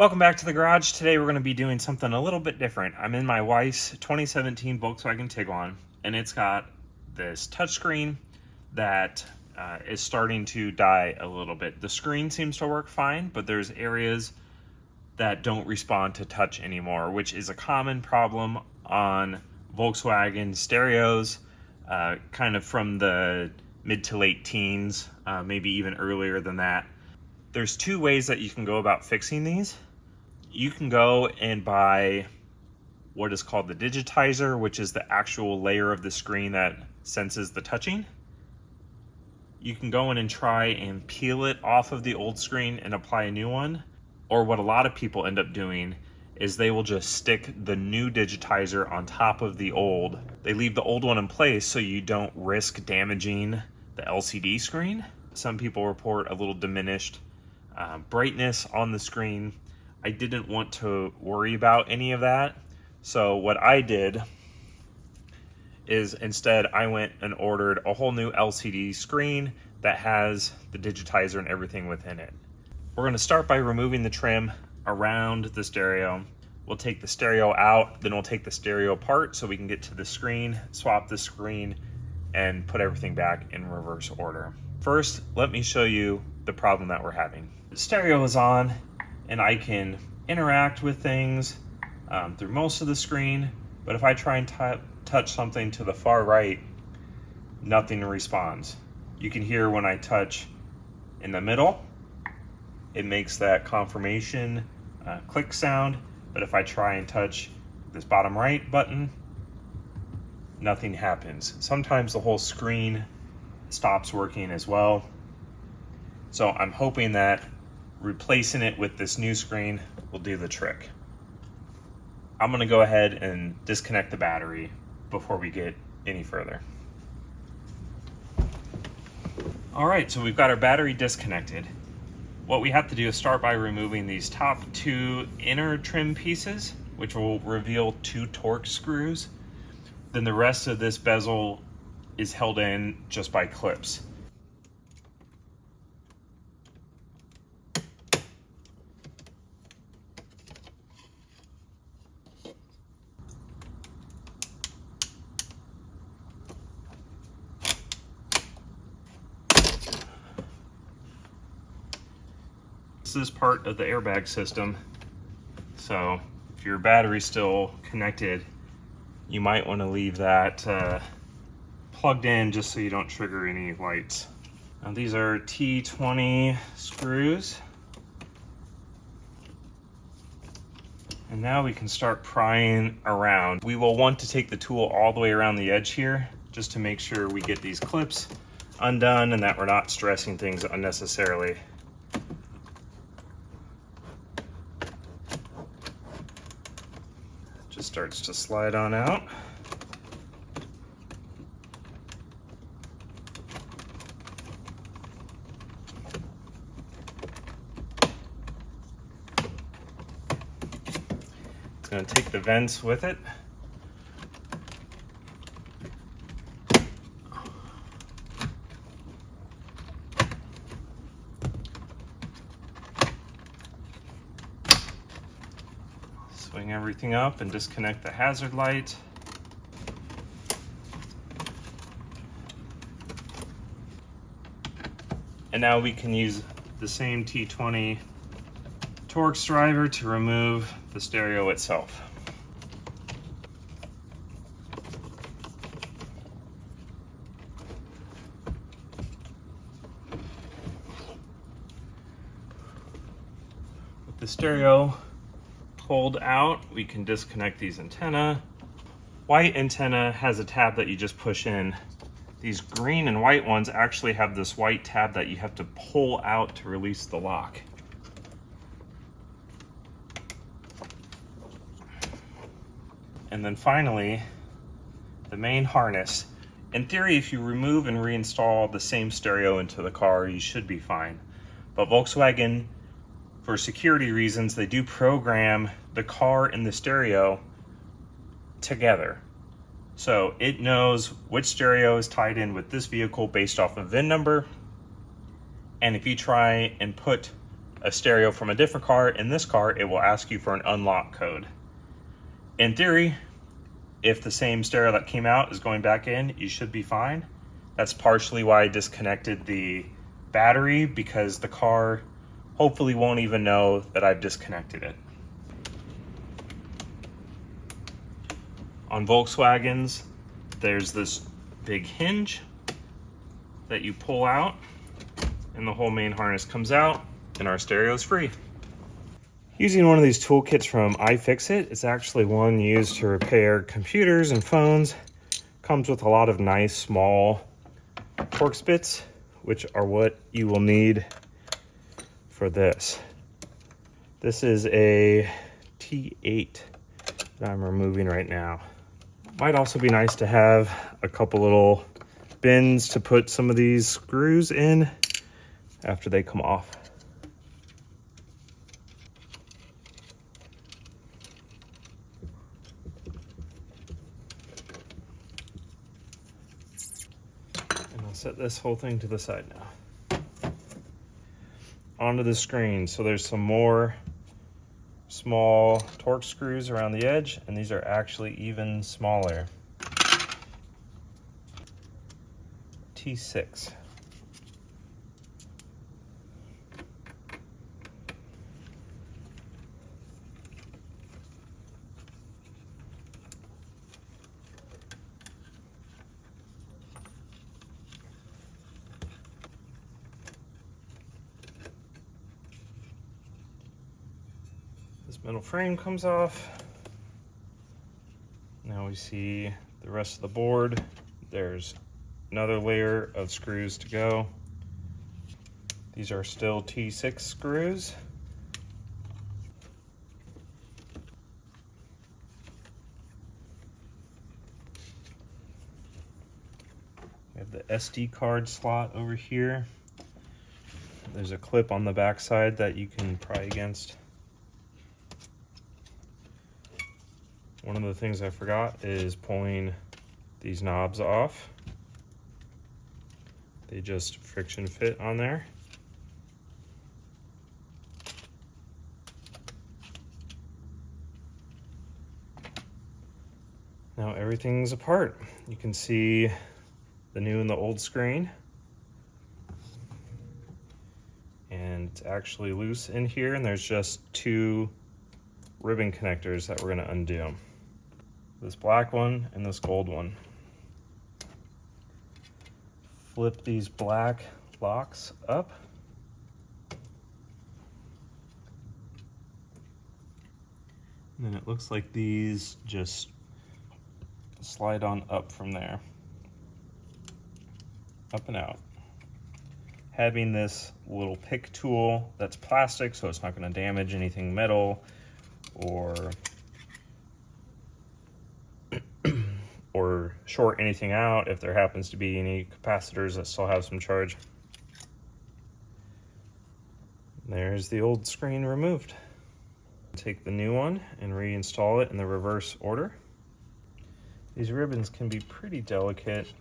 Welcome back to the garage. Today we're going to be doing something a little bit different. I'm in my wife's 2017 Volkswagen Tiguan, and it's got this touchscreen that is starting to die a little bit. The screen seems to work fine, but there's areas that don't respond to touch anymore, which is a common problem on Volkswagen stereos, kind of from the mid to late teens, maybe even earlier than that. There's two ways that you can go about fixing these. You can go and buy what is called the digitizer, which is the actual layer of the screen that senses the touching. You can go in and try and peel it off of the old screen and apply a new one. Or what a lot of people end up doing is they will just stick the new digitizer on top of the old. They leave the old one in place so you don't risk damaging the LCD screen. Some people report a little diminished brightness on the screen. I didn't want to worry about any of that. So what I did is instead I went and ordered a whole new LCD screen that has the digitizer and everything within it. We're going to start by removing the trim around the stereo. We'll take the stereo out, then we'll take the stereo apart so we can get to the screen, swap the screen, and put everything back in reverse order. First, let me show you the problem that we're having. The stereo is on, and I can interact with things through most of the screen, but if I try and touch something to the far right, nothing responds. You can hear when I touch in the middle, it makes that confirmation click sound, but if I try and touch this bottom right button, nothing happens. Sometimes the whole screen stops working as well. So I'm hoping that replacing it with this new screen will do the trick. I'm gonna go ahead and disconnect the battery before we get any further. All right, so we've got our battery disconnected. What we have to do is start by removing these top two inner trim pieces, which will reveal two Torx screws. Then the rest of this bezel is held in just by clips. This is part of the airbag system, so if your battery's still connected, you might want to leave that plugged in just so you don't trigger any lights. Now these are T20 screws, and now we can start prying around. We will want to take the tool all the way around the edge here just to make sure we get these clips undone and that we're not stressing things unnecessarily. Just starts to slide on out. It's going to take the vents with it. Swing everything up and disconnect the hazard light. And now we can use the same T20 Torx driver to remove the stereo itself. With the stereo pulled out, we can disconnect these antenna. White antenna has a tab that you just push in. These green and white ones actually have this white tab that you have to pull out to release the lock. And then finally, the main harness. In theory, if you remove and reinstall the same stereo into the car, you should be fine. But Volkswagen, for security reasons, they do program the car and the stereo together. So it knows which stereo is tied in with this vehicle based off of VIN number. And if you try and put a stereo from a different car. In this car, it will ask you for an unlock code. In theory, if the same stereo that came out is going back in, you should be fine. That's partially why I disconnected the battery, because the car hopefully won't even know that I've disconnected it. On Volkswagens, there's this big hinge that you pull out and the whole main harness comes out and our stereo is free. Using one of these toolkits from iFixit, it's actually one used to repair computers and phones. Comes with a lot of nice small Torx bits, which are what you will need for this. This is a T8 that I'm removing right now. Might also be nice to have a couple little bins to put some of these screws in after they come off. And I'll set this whole thing to the side now. Onto the screen. So there's some more small Torx screws around the edge, and these are actually even smaller. T6. This metal frame comes off. Now we see the rest of the board. There's another layer of screws to go. These are still T6 screws. We have the SD card slot over here. There's a clip on the back side that you can pry against. One of the things I forgot is pulling these knobs off. They just friction fit on there. Now everything's apart. You can see the new and the old screen. And it's actually loose in here, and there's just two ribbon connectors that we're going to undo. This black one and this gold one. Flip these black locks up. And then it looks like these just slide on up from there. Up and out. Having this little pick tool that's plastic, so it's not going to damage anything metal or short anything out if there happens to be any capacitors that still have some charge. There's the old screen removed. Take the new one and reinstall it in the reverse order. These ribbons can be pretty delicate,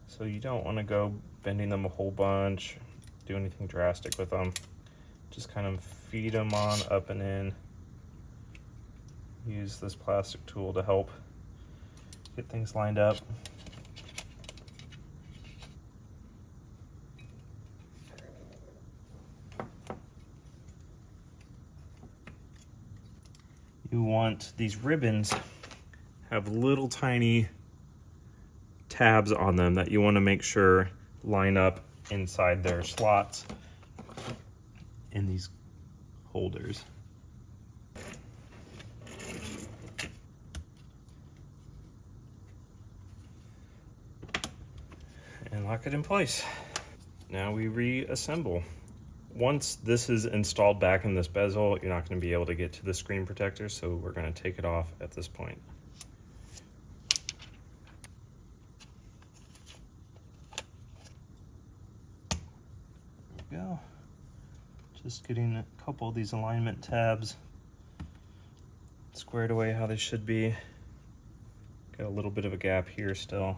so you don't want to go bending them a whole bunch, do anything drastic with them. Just kind of feed them on up and in. Use this plastic tool to help get things lined up. You want these ribbons have little tiny tabs on them that you want to make sure line up inside their slots in these holders. And lock it in place. Now we reassemble. Once this is installed back in this bezel, you're not going to be able to get to the screen protector, so we're going to take it off at this point. There we go. Just getting a couple of these alignment tabs squared away how they should be. Got a little bit of a gap here still.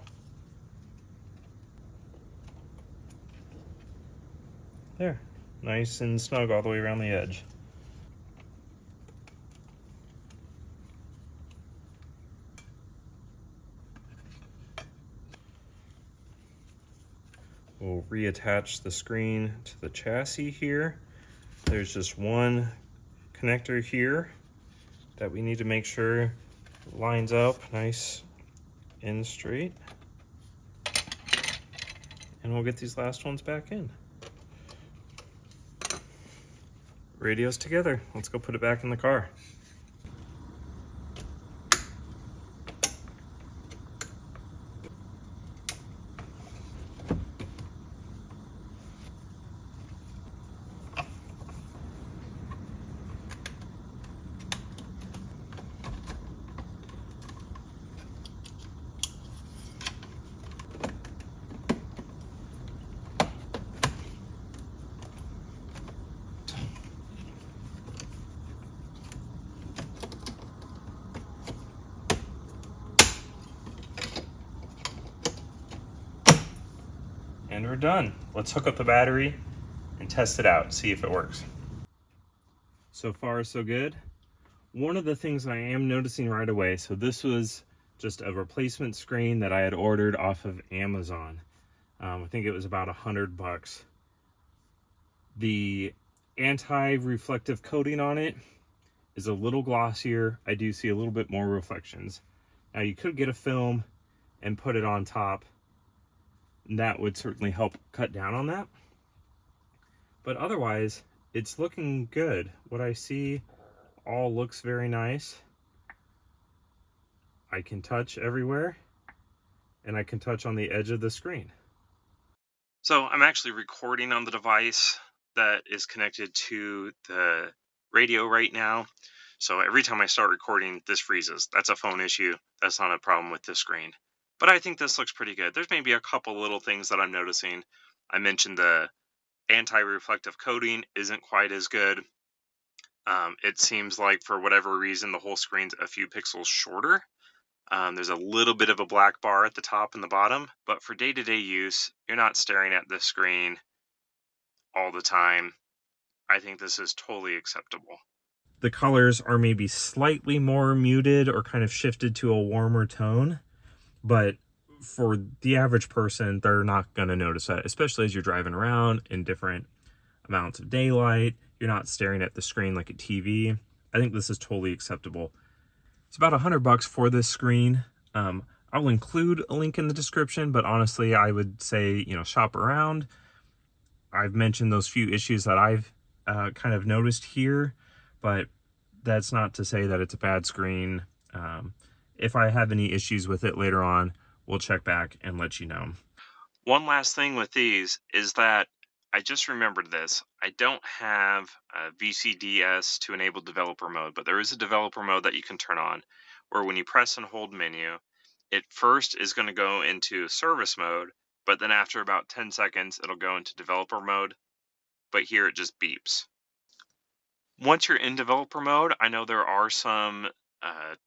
There. Nice and snug all the way around the edge. We'll reattach the screen to the chassis here. There's just one connector here that we need to make sure lines up nice and straight. And we'll get these last ones back in. Radio's together. Let's go put it back in the car. And we're done. Let's hook up the battery and test it out, see if it works. So far, so good. One of the things I am noticing right away, so this was just a replacement screen that I had ordered off of Amazon. I think it was about $100. The anti-reflective coating on it is a little glossier. I do see a little bit more reflections. Now you could get a film and put it on top. That would certainly help cut down on that. But otherwise, it's looking good. What I see all looks very nice. I can touch everywhere, and I can touch on the edge of the screen. So I'm actually recording on the device that is connected to the radio right now. So every time I start recording, this freezes. That's a phone issue. That's not a problem with this screen. But I think this looks pretty good. There's maybe a couple little things that I'm noticing. I mentioned the anti-reflective coating isn't quite as good. It seems like for whatever reason, the whole screen's a few pixels shorter. There's a little bit of a black bar at the top and the bottom, but for day-to-day use, you're not staring at the screen all the time. I think this is totally acceptable. The colors are maybe slightly more muted or kind of shifted to a warmer tone, but for the average person, they're not going to notice that, especially as you're driving around in different amounts of daylight. You're not staring at the screen like a TV. I think this is totally acceptable. It's about $100 for this screen. I'll include a link in the description, but honestly, I would say, shop around. I've mentioned those few issues that I've kind of noticed here, but that's not to say that it's a bad screen. If I have any issues with it later on, we'll check back and let you know. One last thing with these is that I just remembered this. I don't have a VCDS to enable developer mode, but there is a developer mode that you can turn on where when you press and hold menu, it first is going to go into service mode, but then after about 10 seconds, it'll go into developer mode. But here it just beeps. Once you're in developer mode, I know there are some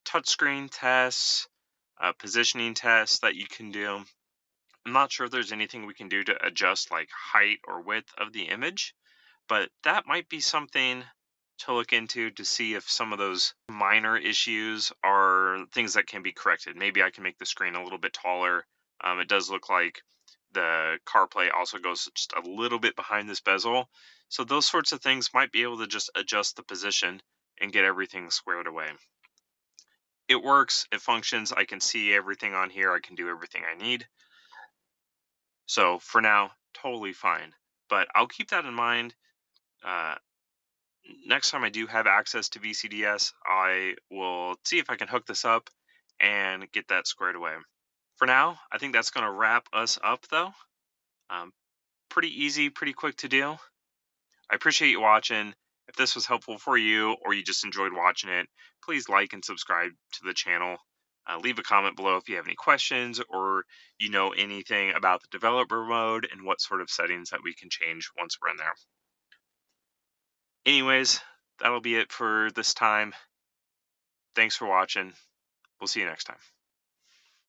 touchscreen tests, positioning tests that you can do. I'm not sure if there's anything we can do to adjust like height or width of the image, but that might be something to look into to see if some of those minor issues are things that can be corrected. Maybe I can make the screen a little bit taller. It does look like the CarPlay also goes just a little bit behind this bezel. So those sorts of things might be able to just adjust the position and get everything squared away. It works, it functions, I can see everything on here, I can do everything I need. So for now, totally fine. But I'll keep that in mind. Next time I do have access to VCDS, I will see if I can hook this up and get that squared away. For now, I think that's going to wrap us up, though. Pretty easy, pretty quick to do. I appreciate you watching. If this was helpful for you or you just enjoyed watching it, please like and subscribe to the channel. Leave a comment below if you have any questions or you know anything about the developer mode and what sort of settings that we can change once we're in there. Anyways, that'll be it for this time. Thanks for watching. We'll see you next time.